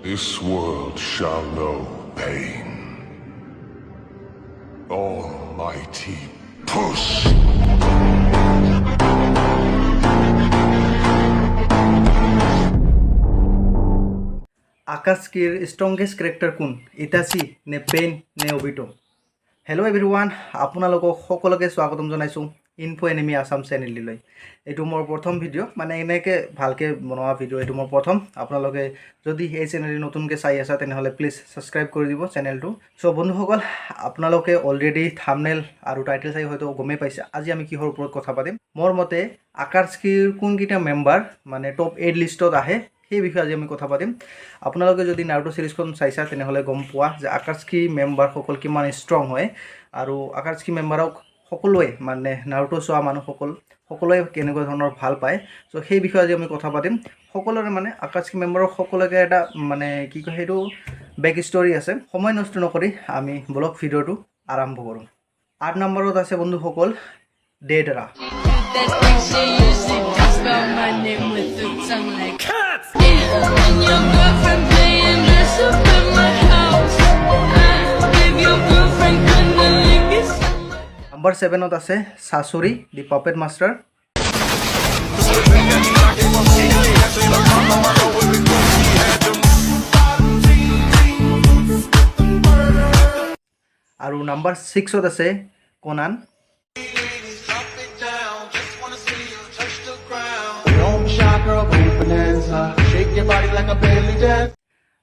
This world shall know pain. Almighty push! আকাশকির strongest character কোন Itachi নে Pain নে অবিটো হেল্ল' এভৰিৱান আপোনালোকক সকলোকে স্বাগতম জনাইছোঁ ইনফো এনিমি আসাম চেনেললৈ এইটো মোৰ প্ৰথম ভিডিঅ' মানে এনেকৈ ভালকৈ বনোৱা ভিডিঅ' এইটো মোৰ প্ৰথম আপোনালোকে যদি এই চেনেলটো নতুনকৈ চাই আছা তেনেহ'লে প্লিজ ছাবস্ক্ৰাইব কৰি দিব চেনেলটো চ' বন্ধুসকল আপোনালোকে অলৰেডি থাম্বনেইল আৰু টাইটেল চাই হয়তো গমেই পাইছে আজি আমি কিহৰ ওপৰত কথা পাতিম মোৰ মতে আকাশকিৰ কোনকেইটা মেম্বাৰ মানে টপ 8 লিষ্টত আহে সেই বিষয়ে আজি আমি কথা পাতিম আপোনালোকে যদি নাৰুটো সিৰিজখন চাইছা তেনেহ'লে গম পোৱা যে আকাশকি মেম্বাৰসকল কিমান ষ্ট্ৰং হয় আৰু আকাশকি মেম্বাৰক সকলোৱে মানে নাৰুটো চোৱা সকলোৱে কেনেকুৱা ধৰণৰ ভাল পায় চ' সেই বিষয়ে আজি আমি কথা পাতিম সকলোৰে মানে আকাশকি মেম্বাৰৰ সকলোকে এটা মানে কি কয় সেইটো বেক ষ্টৰী আছে সময় নষ্ট নকৰি আমি ব্লগ ভিডিঅ'টো আৰম্ভ কৰোঁ 8 নম্বৰত আছে বন্ধুসকল ডেডৰা Number 7 আছে সাসুরি দি পপেট মাস্টার আৰু নাম্বাৰ 6 আছে কোনান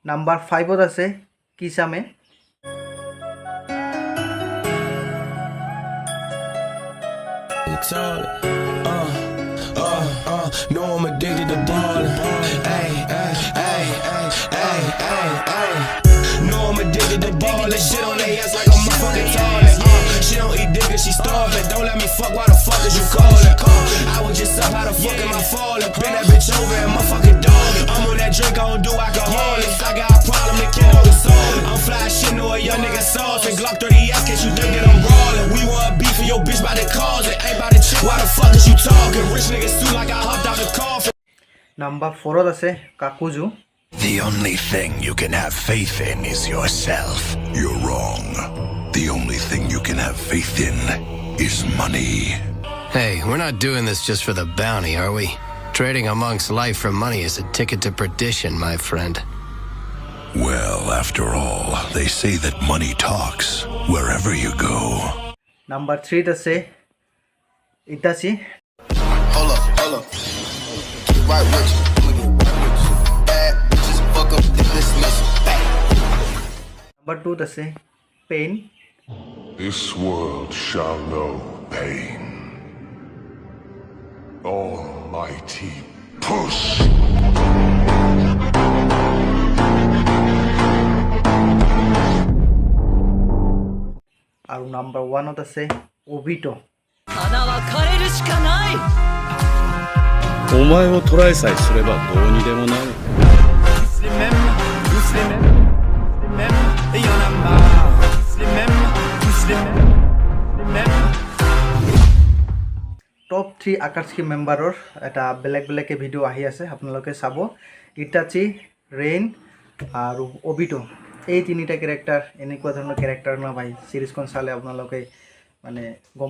নাম্বাৰ 5 আছে কিসামে No, I'm addicted to ballin'. Ay, ay, ay, ay, ay, ay. No, I'm addicted to ballin'. Shit on their ass like I'm a fucking toilet. She don't eat dick and she starving. Don't let me fuck. Why the fuck is you callin'? I was just up, how the fuck am I fallin'? Bend that bitch over and my fucking dog. I'm on that drink, I don't do alcoholics. I got a problem, they can't hold us all. I'm fly shit, know a young nigga sauce. And Glock 30 case you think that I'm brawlin'. We want beef for your bitch by the cause. It ain't by the chick. Why the fuck is you talking? Rich niggas too like I hopped out the coffin. Number 4 আছে কাকুজু The only thing you can have faith in is yourself. You're wrong. The only thing you can have faith in is money. Hey, we're not doing this just for the bounty, are we? Trading amongst life for money is a ticket to perdition, my friend. Well, after all, they say that money talks wherever you go. Number 3 আছে Itachi Hold up. Right with you. Bad bitches fuck up the dismiss. Number 2 আছে pain This world shall know pain. Almighty push! আৰু number 1 আছে অবিটো お前を捕らえさえすればどうにでもなる。টপ 3 আকাশকি মেম্বাৰৰ এটা বেলেগ ভিডিঅ' আহি আছে আপোনালোকে চাব ইটাচি ৰেইন আৰু অবিটো এই তিনিটা কেৰেক্টাৰ এনেকুৱা ধৰণৰ কেৰেক্টাৰ না ভাই সিৰিজখন চালে আপোনালোকে মানে